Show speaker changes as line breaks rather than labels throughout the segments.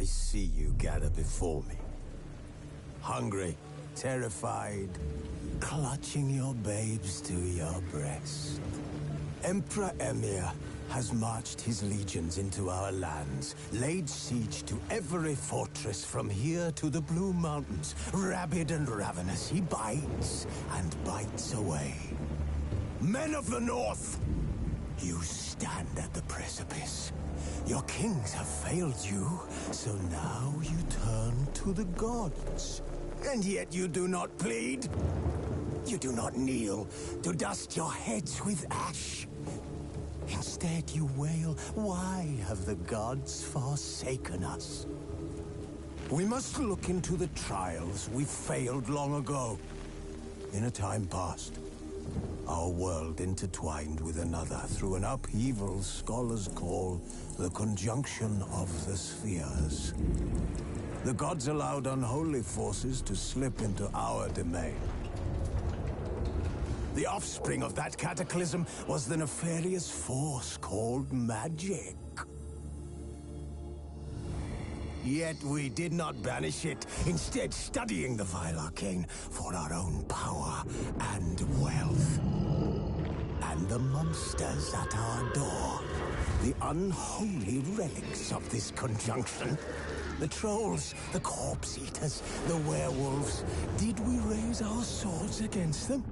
see you gather before me. Hungry, terrified, clutching your babes to your breast. Emperor Emhyr has marched his legions into our lands, laid siege to every fortress from here to the Blue Mountains. Rabid and ravenous, he bites and bites away. Men of the North, you stand at the precipice. Your kings have failed you, so now you turn to the gods. And yet you do not plead. You do not kneel to dust your heads with ash. Instead you wail, why have the gods forsaken us? We must look into the trials we failed long ago. In a time past, our world intertwined with another through an upheaval scholars call the conjunction of the spheres. The gods allowed unholy forces to slip into our domain. The offspring of that cataclysm was the nefarious force called magic. Yet we did not banish it, instead studying the vile arcane for our own power and wealth. And the monsters at our door, the unholy relics of this conjunction. The trolls, the corpse-eaters, the werewolves. Did we raise our swords against them?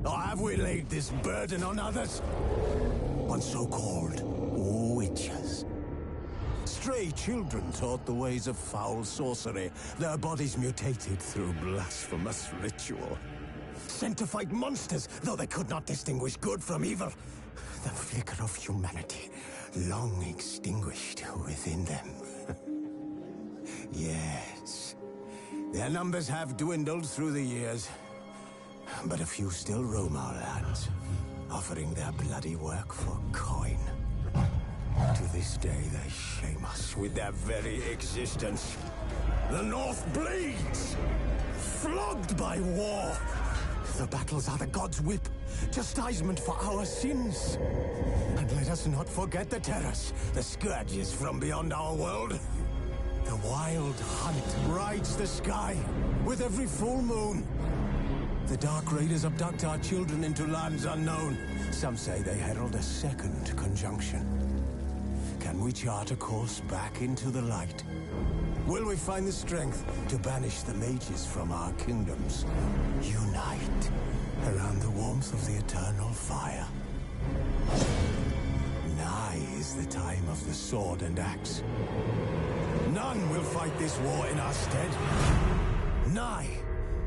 Or have we laid this burden on others? On so-called witches. Stray children taught the ways of foul sorcery, their bodies mutated through blasphemous ritual. Sent to fight monsters, though they could not distinguish good from evil. The flicker of humanity, long extinguished within them. Yes, their numbers have dwindled through the years. But a few still roam our lands, offering their bloody work for coin. To this day, they shame us with their very existence. The North bleeds, flogged by war. The battles are the gods' whip, chastisement for our sins. And let us not forget the terrors, the scourges from beyond our world. The wild hunt rides the sky with every full moon. The Dark Raiders abduct our children into lands unknown. Some say they herald a second conjunction. Can we chart a course back into the light? Will we find the strength to banish the mages from our kingdoms? Unite around the warmth of the eternal fire. Nigh is the time of the sword and axe. None will fight this war in our stead. Nigh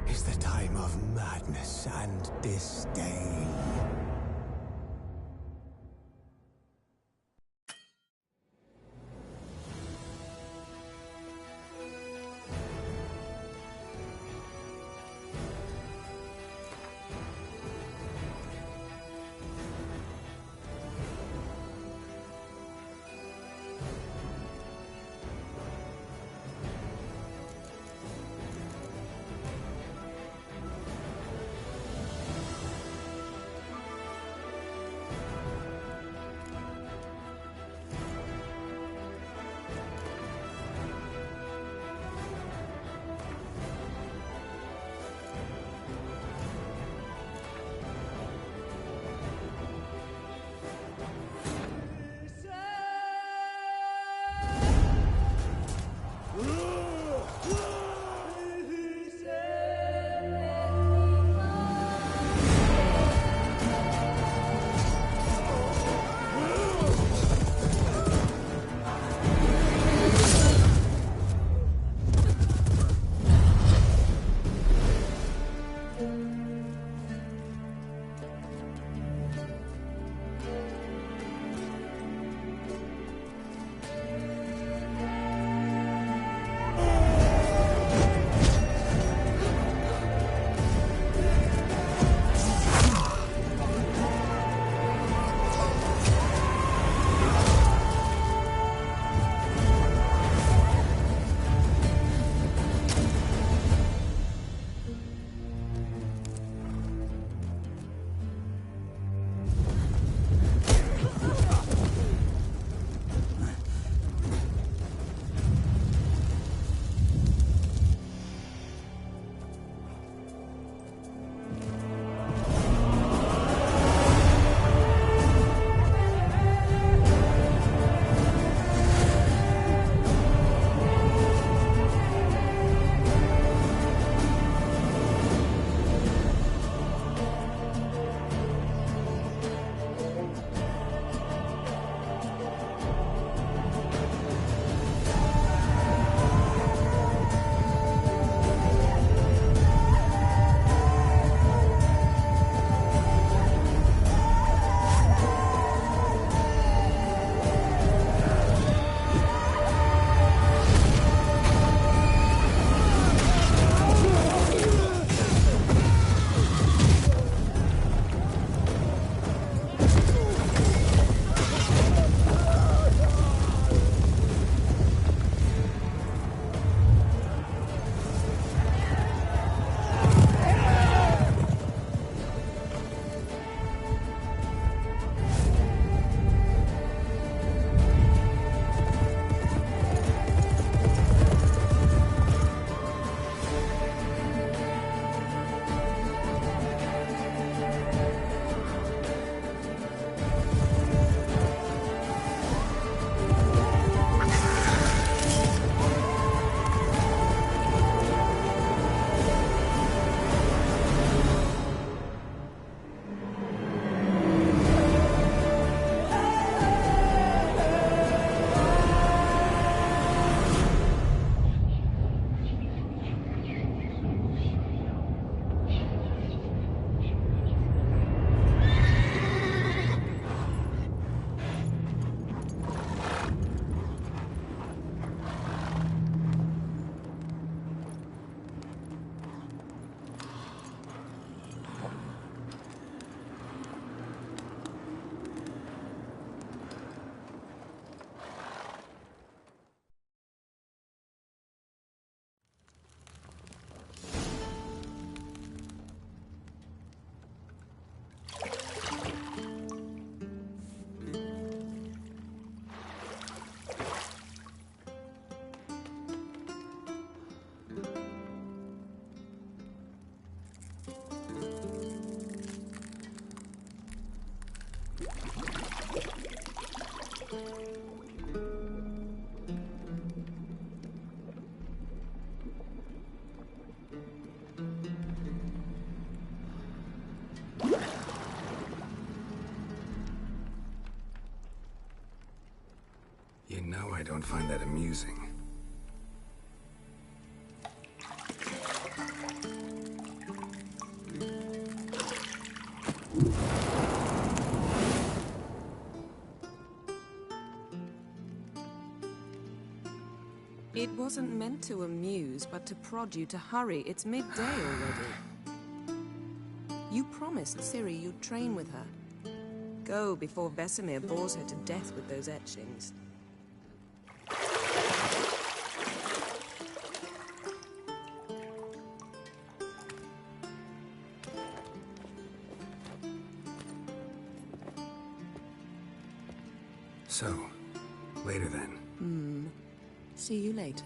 is the time of madness and disdain.
don't find that amusing.
It wasn't meant to amuse, but to prod you to hurry. It's midday already. You promised Ciri you'd train with her. Go before Vesemir bores her to death with those etchings.
So, later then.
See you later.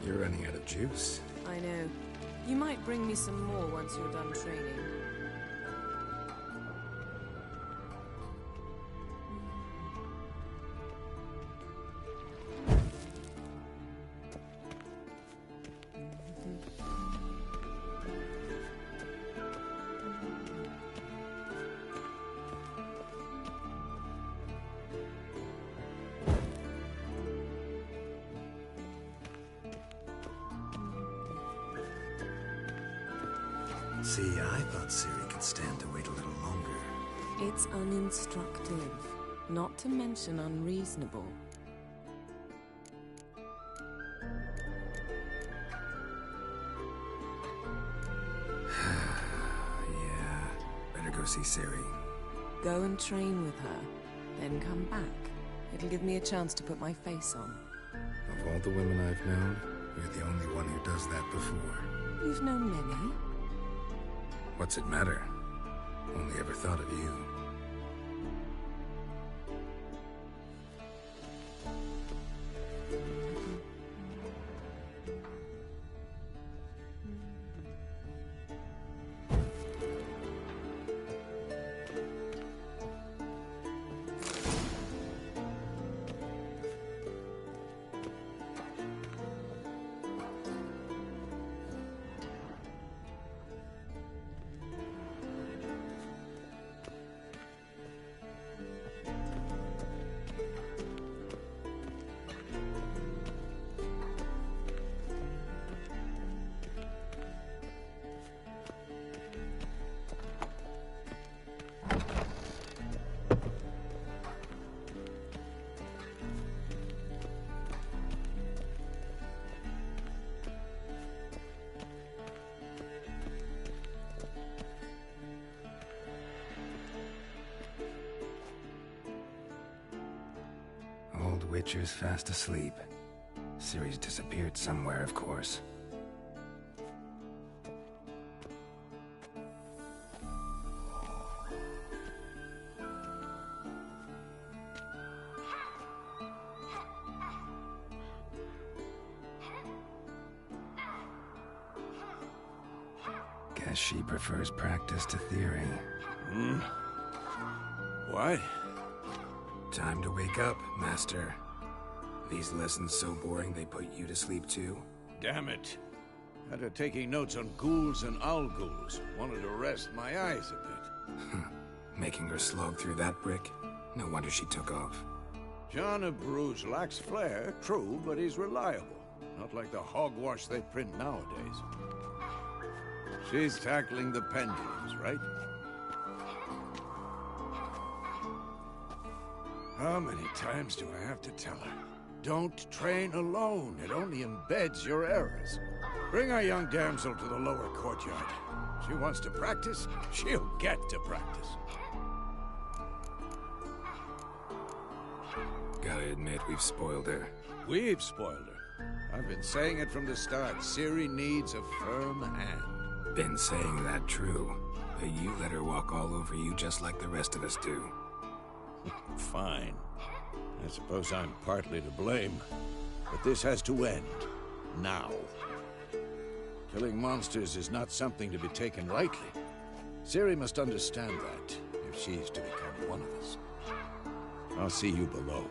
You're running out of juice.
I know. You might bring me some more once you're done training.
See, I thought Ciri could stand to wait a little longer.
It's uninstructive, not to mention unreasonable.
Yeah, better go see Ciri.
Go and train with her, then come back. It'll give me a chance to put my face on.
Of all the women I've known, you're the only one who does that before.
You've known many.
What's it matter? Only ever thought of you. Witcher's fast asleep. Ciri's disappeared somewhere, of course. Guess she prefers practice to theory.
What?
Time to wake up, Master. These lessons so boring they put you to sleep too?
Damn it. After taking notes on ghouls and owl ghouls, wanted to rest my eyes a bit.
Making her slog through that brick? No wonder she took off.
John of Bruges lacks flair, true, but he's reliable. Not like the hogwash they print nowadays. She's tackling the pendulums, right? How many times do I have to tell her? Don't train alone. It only embeds your errors. Bring our young damsel to the lower courtyard. She wants to practice, she'll get to practice.
Gotta admit, we've spoiled her.
We've spoiled her. I've been saying it from the start. Ciri needs a firm hand.
Been saying that true. But you let her walk all over you just like the rest of us do.
Fine. I suppose I'm partly to blame. But this has to end. Now. Killing monsters is not something to be taken lightly. Ciri must understand that, if she's to become one of us. I'll see you below.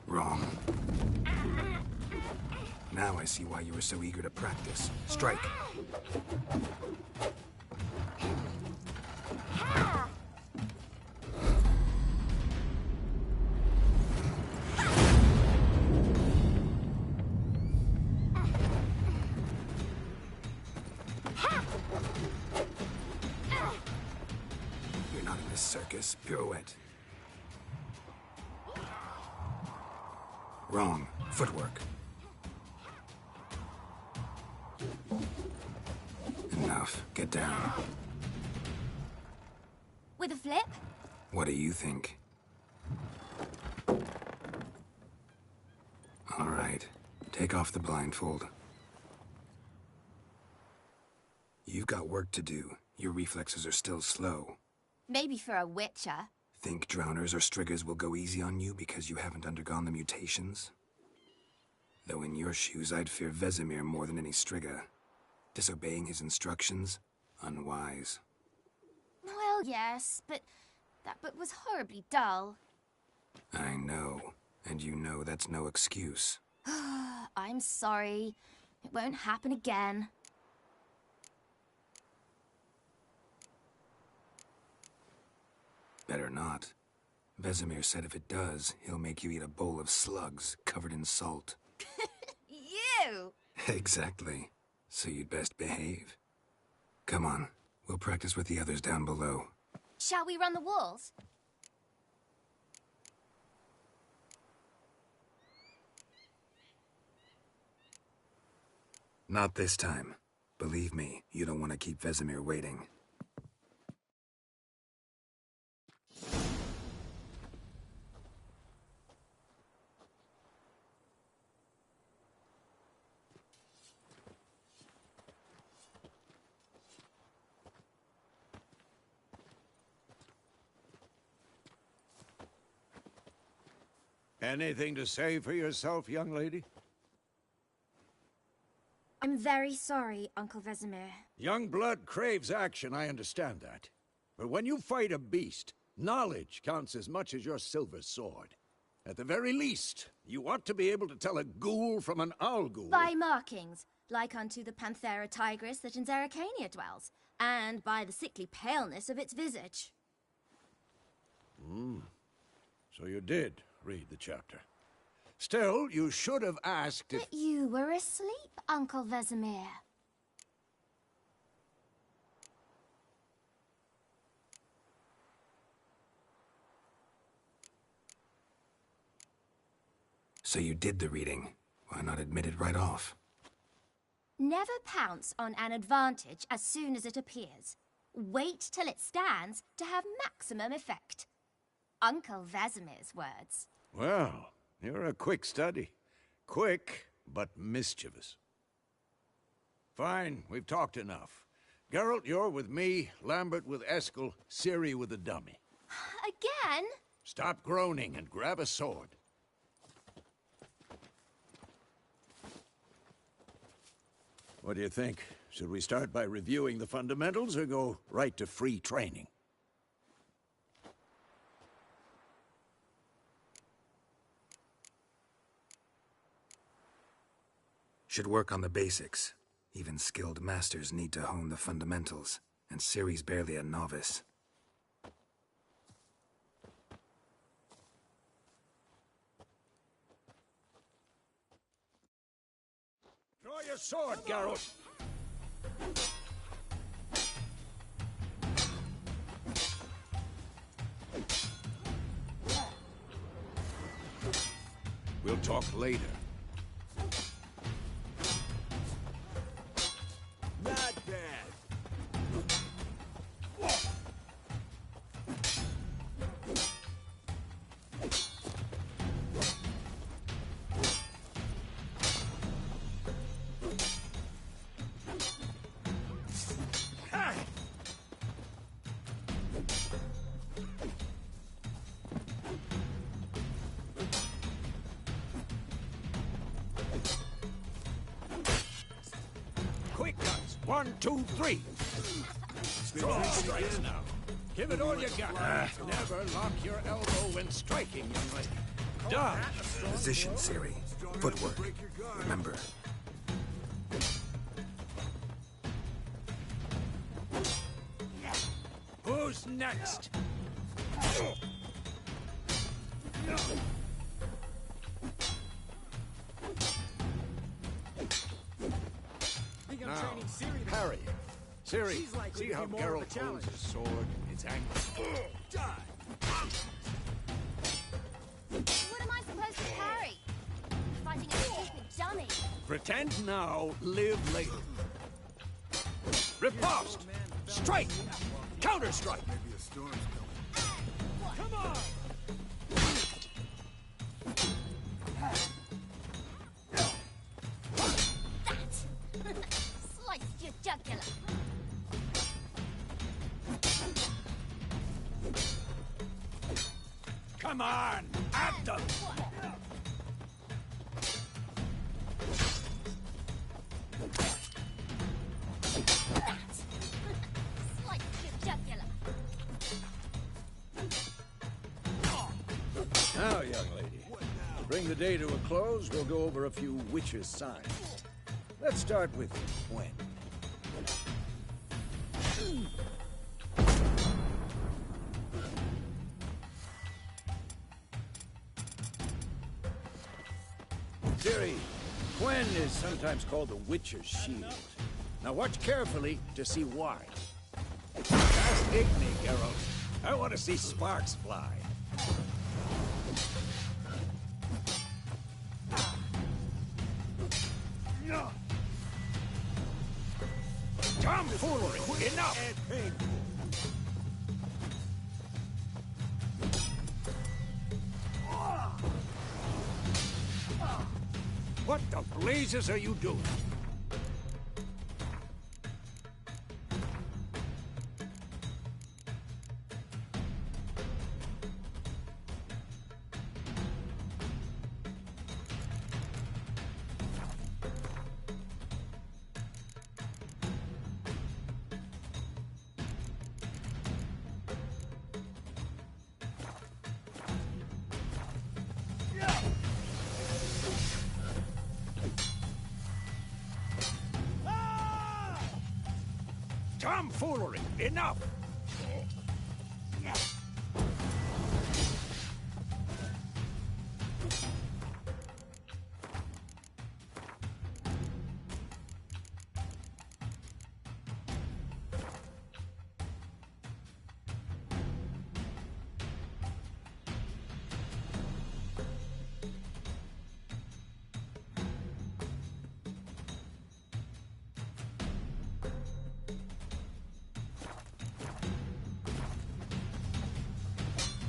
Wrong. Now I see why you were so eager to practice. Strike. You're not in this circus. Pirouette. Wrong. Footwork. Enough. Get down.
With a flip?
What do you think? All right. Take off the blindfold. You've got work to do. Your reflexes are still slow.
Maybe for a witcher.
Think drowners or striggers will go easy on you because you haven't undergone the mutations? Though in your shoes, I'd fear Vesemir more than any strigger. Disobeying his instructions? Unwise.
Well, yes, but that book was horribly dull.
I know. And you know that's no excuse.
I'm sorry. It won't happen again.
Better not. Vesemir said if it does, he'll make you eat a bowl of slugs covered in salt.
You!
Exactly. So you'd best behave. Come on. We'll practice with the others down below.
Shall we run the walls?
Not this time. Believe me, you don't want to keep Vesemir waiting.
Anything to say for yourself, young lady?
I'm very sorry, Uncle Vesemir.
Young blood craves action, I understand that. But when you fight a beast, knowledge counts as much as your silver sword. At the very least, you ought to be able to tell a ghoul from an owl ghoul.
By markings, like unto the Panthera tigris that in Zerrikania dwells, and by the sickly paleness of its visage.
So you did read the chapter. Still, you should have asked if...
But you were asleep, Uncle Vesemir.
So you did the reading. Why not admit it right off?
Never pounce on an advantage as soon as it appears. Wait till it stands to have maximum effect. Uncle Vesemir's words.
Well, you're a quick study. Quick, but mischievous. Fine, we've talked enough. Geralt, you're with me, Lambert with Eskel, Ciri with the dummy.
Again?
Stop groaning and grab a sword. What do you think? Should we start by reviewing the fundamentals or go right to free training?
Should work on the basics. Even skilled masters need to hone the fundamentals, and Ciri's barely a novice.
Draw your sword, Geralt! We'll talk later.
Not bad.
Quick cuts! 1, 2, 3! Strong strikes now. Give it all you got. Never lock your elbow when striking, young lady. Dodge!
Position, Ciri. Footwork. Remember.
Who's next? Now, Harry. Ciri, see how Geralt holds his sword? It's angry.
What am I supposed to parry? Fighting a stupid dummy.
Pretend now, live later. Riposte! Strike! Counter-strike! Come on!
That! Sliced your jugular.
Come on! At them!
That! Sliced your jugular.
Now, young lady, to bring the day to a close, we'll go over a few witches' signs. Let's start with Gwen. Ciri, Gwen is sometimes called the Witcher's Shield. Now watch carefully to see why. Fast Igni, Geralt. I want to see sparks fly. Tomfoolery! Enough! What the blazes are you doing? Tomfoolery! Enough!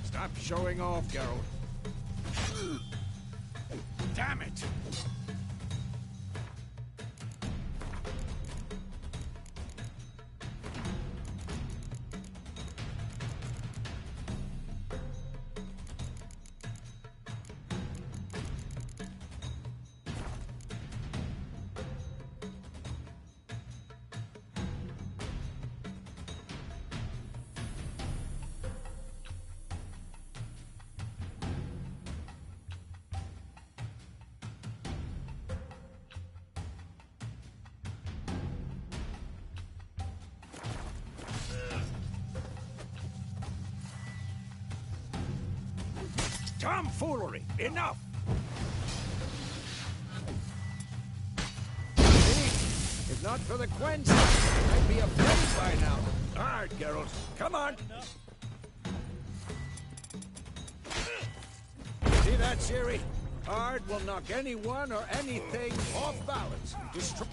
Stop showing off, Geralt. Damn it! Tomfoolery! Enough! not for the quench. I'd be afraid by now. All right, Geralt, come on. See that, Ciri? Hard will knock anyone or anything off balance.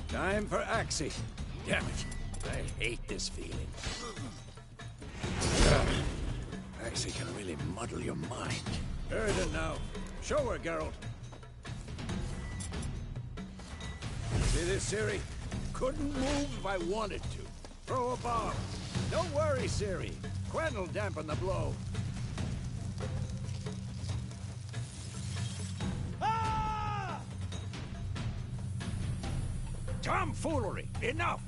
Time for Axii. Damn it. I hate this feeling. Axii can really muddle your mind. Erden now. Show her, Geralt. See this, Ciri? Couldn't move if I wanted to. Throw a bomb. Don't worry, Ciri. Quen will dampen the blow. Ah! Tomfoolery! Enough!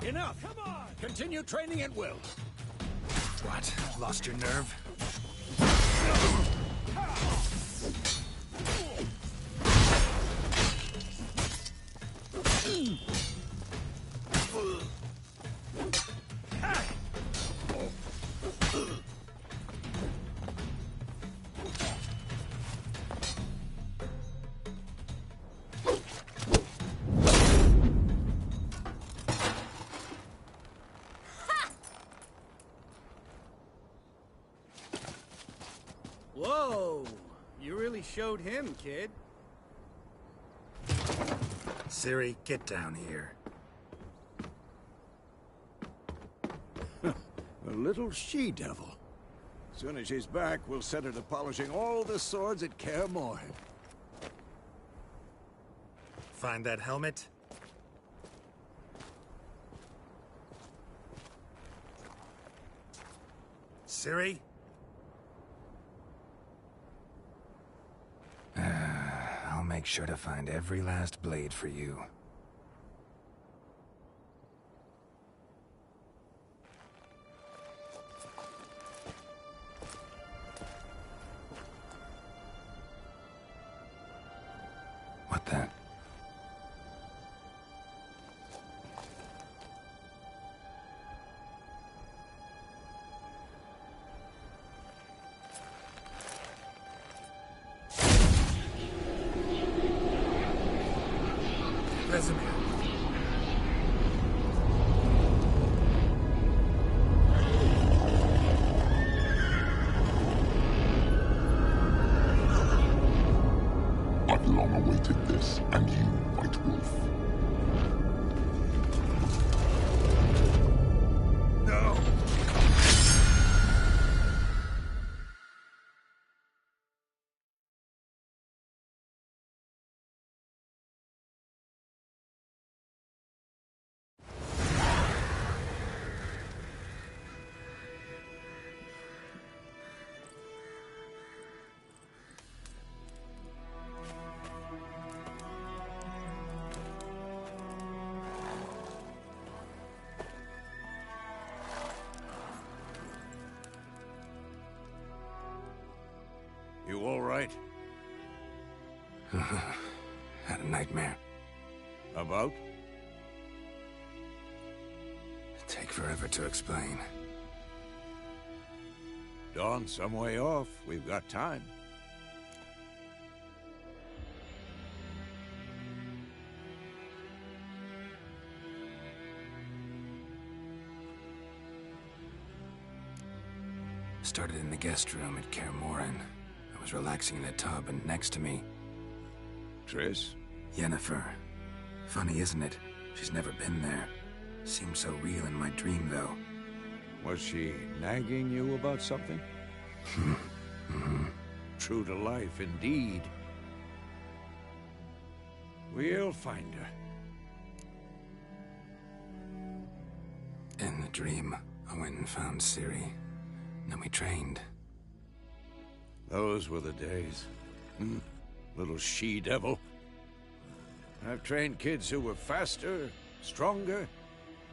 Enough! Come on! Continue training at will.
What? Lost your nerve?
Whoa! You really showed him, kid.
Ciri, get down here.
A little she-devil. As soon as she's back, we'll set her to polishing all the swords at Kaer Morhen.
Find that helmet? Ciri? I'll make sure to find every last blade for you. What the? Vesemir.
I've long awaited this, and you, White Wolf.
No!
You all right?
Had a nightmare.
About?
Take forever to explain.
Dawn's some way off. We've got time.
Started in the guest room at Kaer Morhen. I was relaxing in a tub, and next to me,
Triss?
Yennefer. Funny, isn't it? She's never been there. Seemed so real in my dream, though.
Was she nagging you about something? True to life, indeed. We'll find her.
In the dream, I went and found Ciri. Then we trained.
Those were the days. Little she-devil. I've trained kids who were faster, stronger,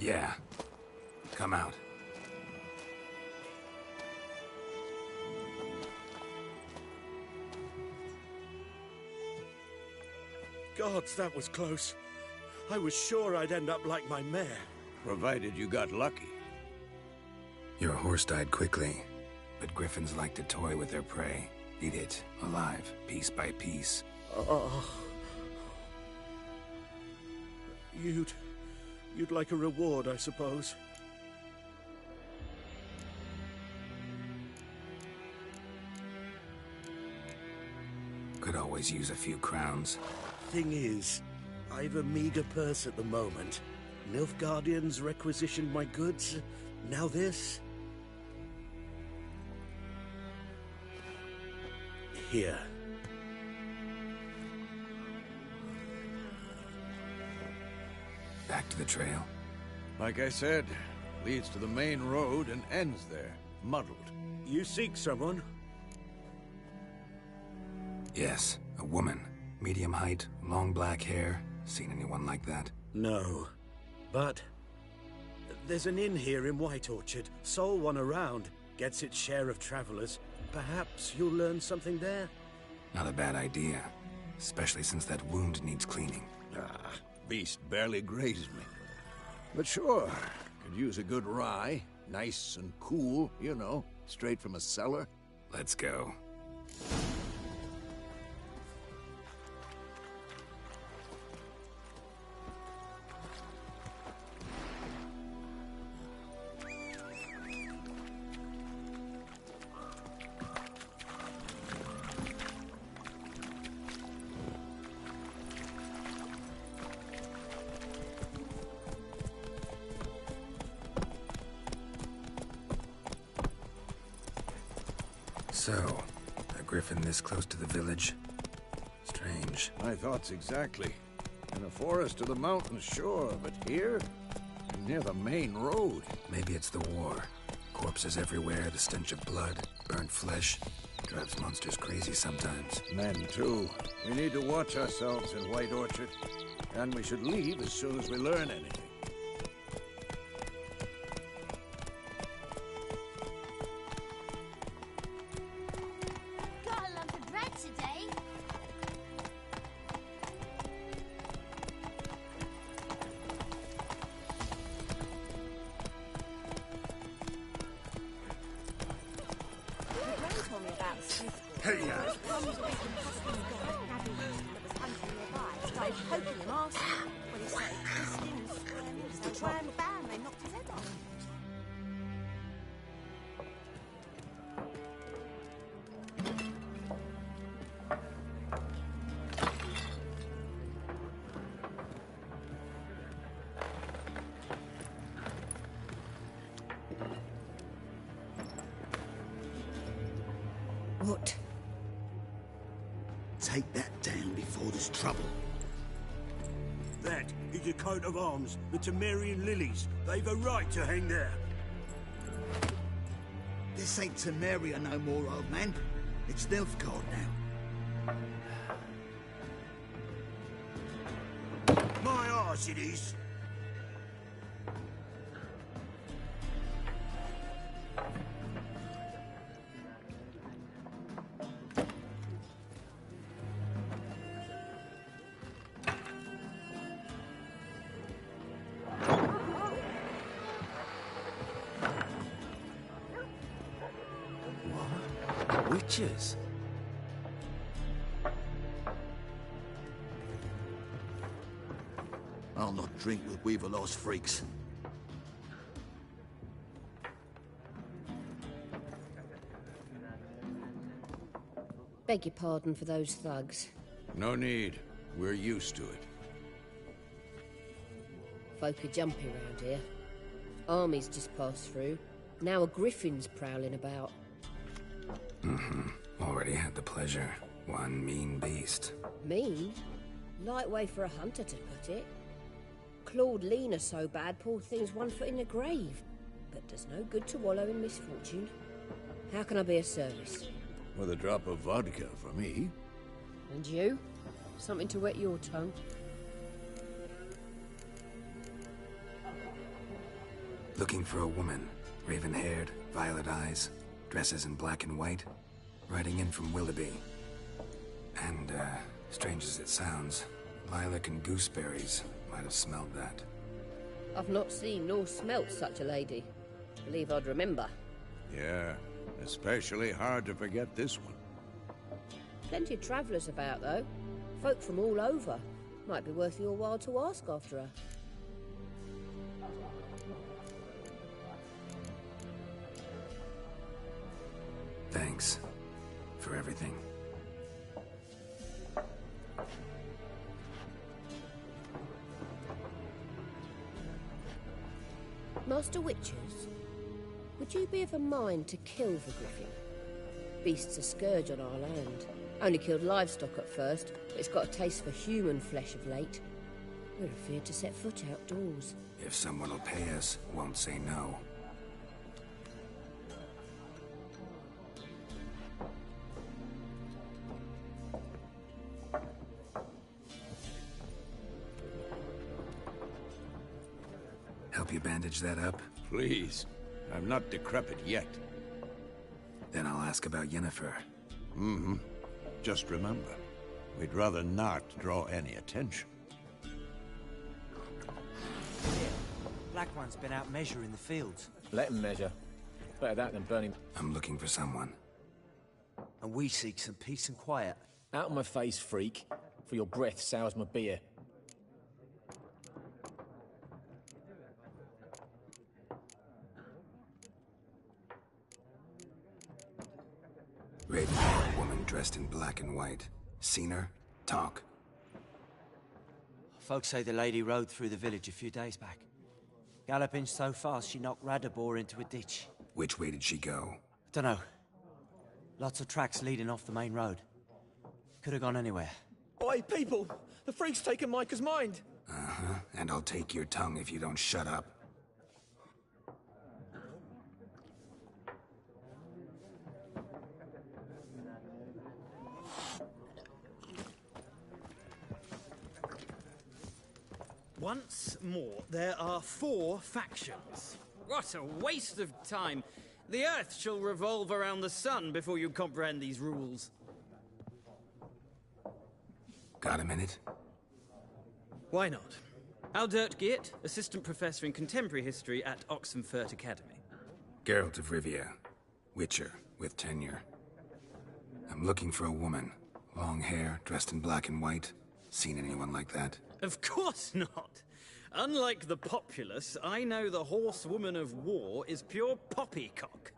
Yeah. Come out.
Gods, that was close. I was sure I'd end up like my mare.
Provided you got lucky.
Your horse died quickly, but griffins like to toy with their prey. Eat it, alive, piece by piece.
Oh. You'd like a reward, I suppose.
Could always use a few crowns.
Thing is, I've a meager purse at the moment. Nilfgaardians requisitioned my goods. Now this. Here.
Back to the trail.
Like I said, leads to the main road and ends there, muddled.
You seek someone?
Yes, a woman. Medium height, long black hair. Seen anyone like that?
No. But there's an inn here in White Orchard. Sole one around. Gets its share of travelers. Perhaps you'll learn something there?
Not a bad idea. Especially since that wound needs cleaning.
Ah, beast barely grazed me. But sure, could use a good rye. Nice and cool, you know, straight from a cellar.
Let's go. So, a griffin this close to the village? Strange.
My thoughts exactly. In a forest or the mountains, sure, but here? Near the main road.
Maybe it's the war. Corpses everywhere, the stench of blood, burnt flesh. Drives monsters crazy sometimes.
Men, too. We need to watch ourselves in White Orchard. And we should leave as soon as we learn anything.
Got a lump of bread today.
Hey, yeah.
Started poking him, asking what he said. This thing's wham, bam, they knocked his head off.
What?
Take that down before there's trouble.
That is a coat of arms, the Temerian lilies. They've a right to hang there.
This ain't Temeria no more, old man. It's Nilfgaard now.
My arse it is.
Witches?
I'll not drink with Weaverlost freaks.
Beg your pardon for those thugs.
No need. We're used to it.
Folk are jumpy round here. Armies just passed through. Now a griffin's prowling about.
Already had the pleasure. One mean beast.
Mean? Light way for a hunter to put it. Clawed Lena so bad, poor thing's 1 foot in the grave. But does no good to wallow in misfortune. How can I be of service?
With a drop of vodka for me.
And you? Something to wet your tongue?
Looking for a woman. Raven-haired, violet eyes, dresses in black and white. Riding in from Willoughby. And, strange as it sounds, lilac and gooseberries might have smelled that.
I've not seen nor smelt such a lady. Believe I'd remember.
Yeah, especially hard to forget this one.
Plenty of travellers about, though. Folk from all over. Might be worth your while to ask after her.
Thanks for everything.
Master Witchers, would you be of a mind to kill the griffin? Beast's a scourge on our land. Only killed livestock at first, but it's got a taste for human flesh of late. We're afeard to set foot outdoors.
If someone will pay us, won't say no. Help you bandage that up?
Please. I'm not decrepit yet.
Then I'll ask about Yennefer.
Mm-hmm. Just remember, we'd rather not draw any attention.
Black One's been out measuring the fields.
Let him measure. Better that than burning.
I'm looking for someone.
And we seek some peace and quiet.
Out of my face, freak. For your breath sours my beer.
Raven-haired woman dressed in black and white. Seen her? Talk.
Folks say the lady rode through the village a few days back. Galloping so fast she knocked Radabor into a ditch.
Which way did she go?
Dunno. Lots of tracks leading off the main road. Could have gone anywhere.
Oi, people! The freak's taken Micah's mind!
Uh-huh. And I'll take your tongue if you don't shut up.
Once more, there are 4 factions. What a waste of time. The Earth shall revolve around the sun before you comprehend these rules.
Got a minute?
Why not? Aldert Geert, Assistant Professor in Contemporary History at Oxenfurt Academy.
Geralt of Rivia. Witcher, with tenure. I'm looking for a woman. Long hair, dressed in black and white. Seen anyone like that?
Of course not. Unlike the populace, I know the horsewoman of war is pure poppycock.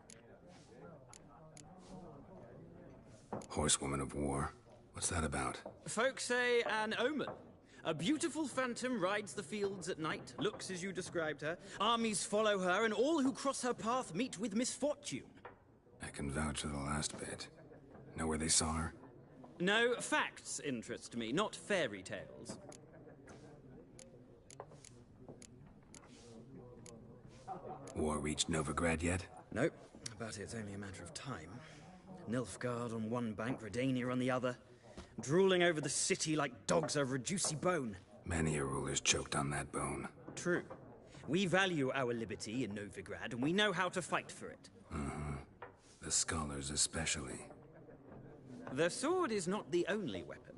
Horsewoman of war? What's that about?
Folks say an omen. A beautiful phantom rides the fields at night, looks as you described her. Armies follow her, and all who cross her path meet with misfortune.
I can vouch for the last bit. Know where they saw her?
No, facts interest me, not fairy tales.
War reached Novigrad yet?
Nope, but it's only a matter of time. Nilfgaard on one bank, Redania on the other. Drooling over the city like dogs over a juicy bone.
Many a ruler's choked on that bone.
True. We value our liberty in Novigrad, and we know how to fight for it.
Uh-huh. The scholars especially.
The sword is not the only weapon.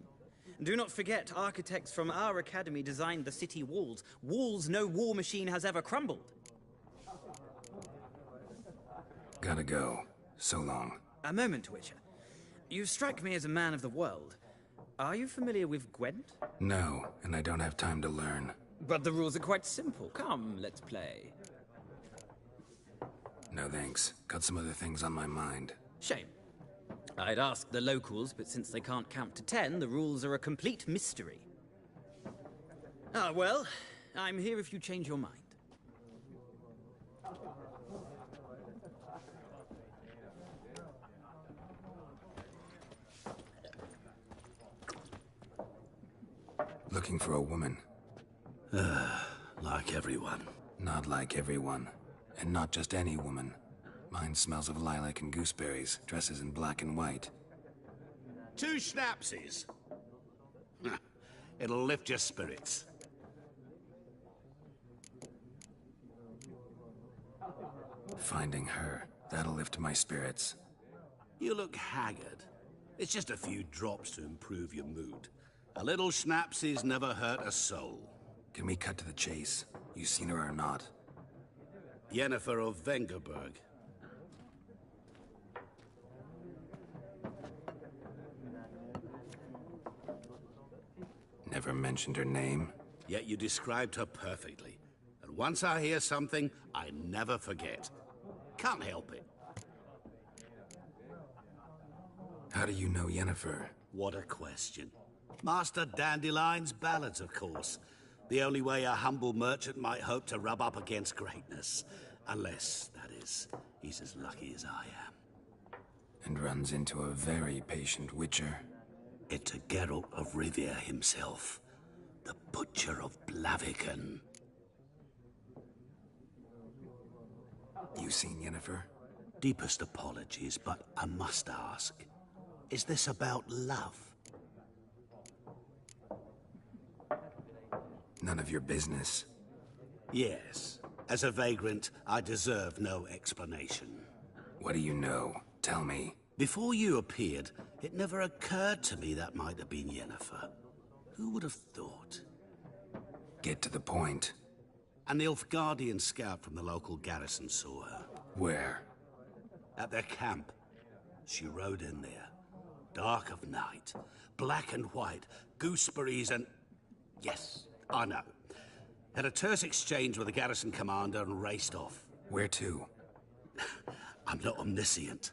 Do not forget, architects from our academy designed the city walls. Walls no war machine has ever crumbled.
Gotta go. So long.
A moment, Witcher. You strike me as a man of the world. Are you familiar with Gwent?
No, and I don't have time to learn.
But the rules are quite simple. Come, let's play.
No thanks. Got some other things on my mind.
Shame. I'd ask the locals, but since they can't count to 10, the rules are a complete mystery. Ah, well, I'm here if you change your mind.
Looking for a woman.
Like everyone.
Not like everyone. And not just any woman. Mine smells of lilac and gooseberries, dresses in black and white.
2 schnapsies. It'll lift your spirits.
Finding her, that'll lift my spirits.
You look haggard. It's just a few drops to improve your mood. A little schnapsies never hurt a soul.
Can we cut to the chase? You seen her or not?
Yennefer of Vengerberg.
Never mentioned her name.
Yet you described her perfectly. And once I hear something, I never forget. Can't help it.
How do you know Yennefer?
What a question. Master Dandelion's ballads, of course. The only way a humble merchant might hope to rub up against greatness. Unless, that is, he's as lucky as I am.
And runs into a very patient witcher.
It's a Geralt of Rivia himself. The Butcher of Blaviken.
You seen Yennefer?
Deepest apologies, but I must ask. Is this about love?
None of your business.
Yes. As a vagrant, I deserve no explanation.
What do you know? Tell me.
Before you appeared, it never occurred to me that might have been Yennefer. Who would have thought?
Get to the point.
A Nilfgaardian scout from the local garrison saw her.
Where?
At their camp. She rode in there. Dark of night. Black and white. Gooseberries and... Yes, I know. Had a terse exchange with the garrison commander and raced off.
Where to?
I'm not omniscient.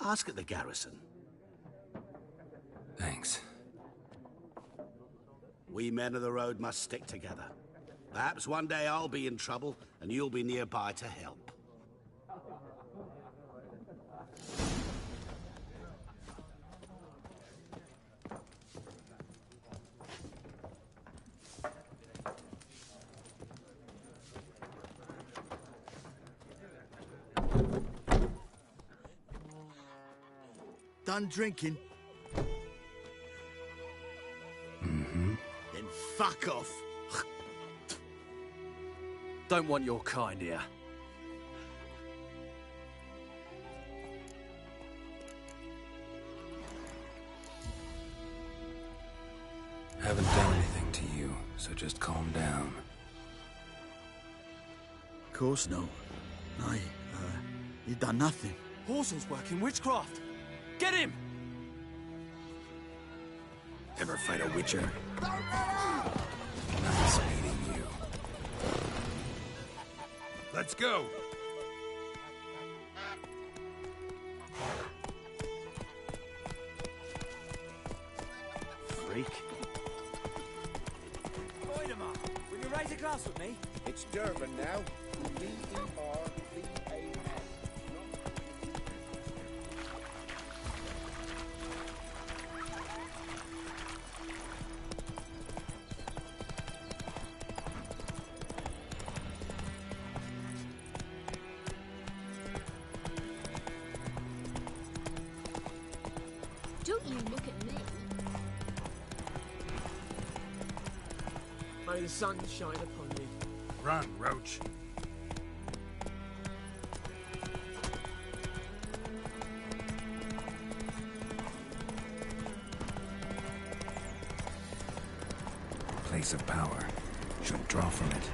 Ask at the garrison.
Thanks.
We men of the road must stick together. Perhaps one day I'll be in trouble, and you'll be nearby to help.
Done drinking?
Mm-hmm.
Then fuck off.
Don't want your kind here.
Haven't done anything to you, so just calm down.
Of course no. You done nothing.
Horsel's working witchcraft. Get him!
Ever fight a witcher? Nice meeting you.
Let's go!
Freak.
Voidemar, will you raise a glass with me?
It's Durban now. D-E-R-V-A-N.
Don't you look at me.
May the sun shine upon you.
Run, Roach.
Place of power. Should draw from it.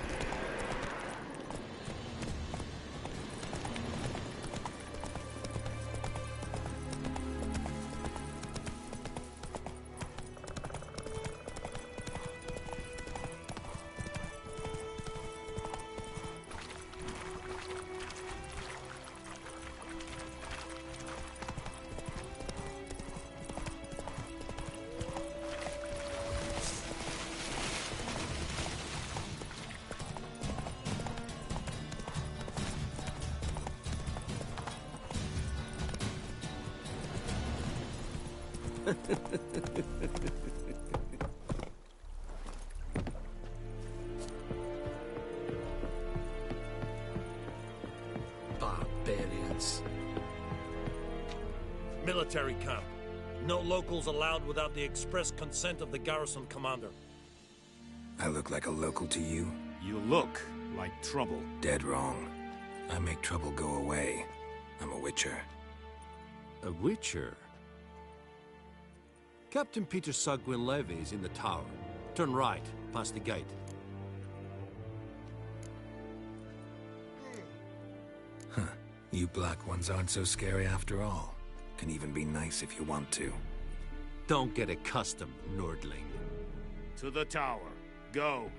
Barbarians.
Military camp. No locals allowed without the express consent of the garrison commander.
I look like a local to you?
You look like trouble.
Dead wrong. I make trouble go away. I'm a witcher.
A witcher? Captain Peter Sagwin Levy is in the tower. Turn right, past the gate.
Huh. You black ones aren't so scary after all. Can even be nice if you want to.
Don't get accustomed, Nordling.
To the tower. Go.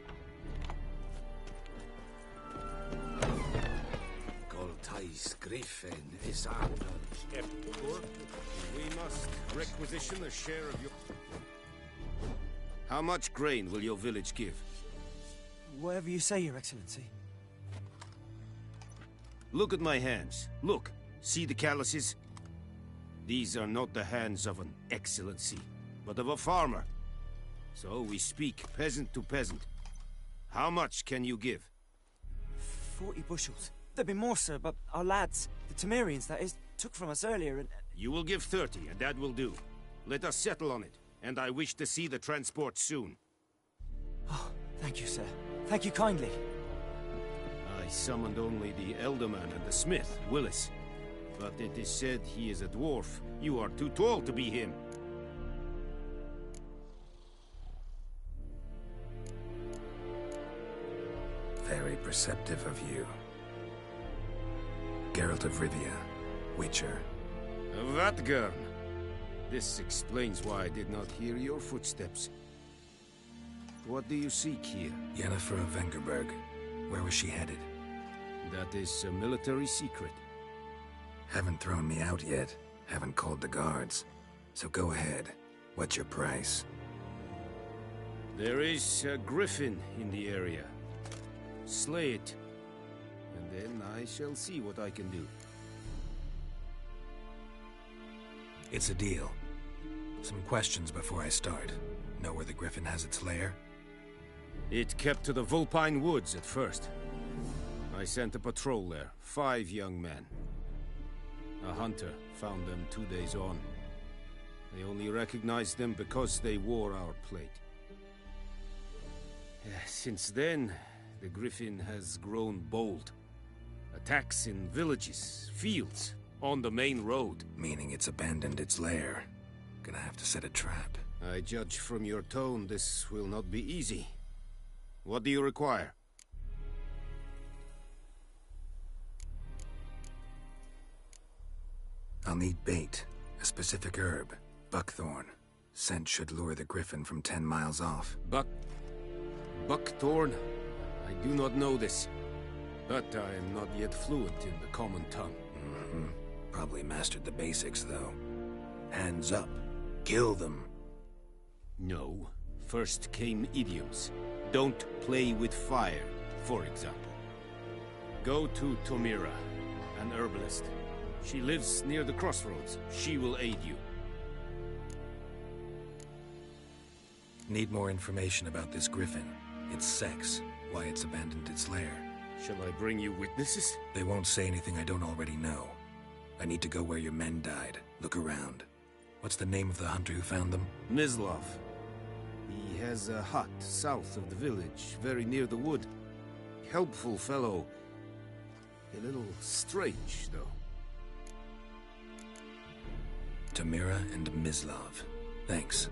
Goltais Griffin is under.
We must requisition a share of your... How much grain will your village give?
Whatever you say, Your Excellency.
Look at my hands. Look. See the calluses? These are not the hands of an excellency, but of a farmer. So we speak peasant to peasant. How much can you give?
40 bushels. There'd be more, sir, but our lads, the Temerians, that is, took from us earlier and...
You will give 30, and that will do. Let us settle on it, and I wish to see the transport soon.
Oh, thank you, sir. Thank you kindly.
I summoned only the Elderman and the smith, Willis. But it is said he is a dwarf. You are too tall to be him.
Very perceptive of you. Geralt of Rivia, Witcher.
Vatgern! This explains why I did not hear your footsteps. What do you seek here?
Yennefer of Vengerberg. Where was she headed?
That is a military secret.
Haven't thrown me out yet. Haven't called the guards. So go ahead. What's your price?
There is a griffin in the area. Slay it. And then I shall see what I can do.
It's a deal. Some questions before I start. Know where the griffin has its lair?
It kept to the Vulpine Woods at first. I sent a patrol there, 5 young men. A hunter found them 2 days on. They only recognized them because they wore our plate. Since then, the griffin has grown bold. Attacks in villages, fields, on the main road.
Meaning it's abandoned its lair. Gonna have to set a trap.
I judge from your tone this will not be easy. What do you require?
I'll need bait, a specific herb, buckthorn. Scent should lure the griffin from 10 miles off.
Buckthorn? I do not know this. But I am not yet fluent in the common tongue.
Probably mastered the basics, though. Hands up. Kill them.
No. First came idioms. Don't play with fire, for example. Go to Tomira, an herbalist. She lives near the crossroads. She will aid you.
Need more information about this griffin. Its sex, why it's abandoned its lair.
Shall I bring you witnesses?
They won't say anything I don't already know. I need to go where your men died. Look around. What's the name of the hunter who found them?
Mislav. He has a hut south of the village, very near the wood. Helpful fellow. A little strange, though.
Tomira and Mislav. Thanks.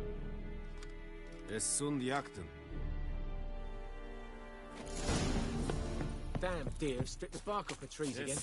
Esund Yakten.
Damn deer, stripped the bark off the trees again.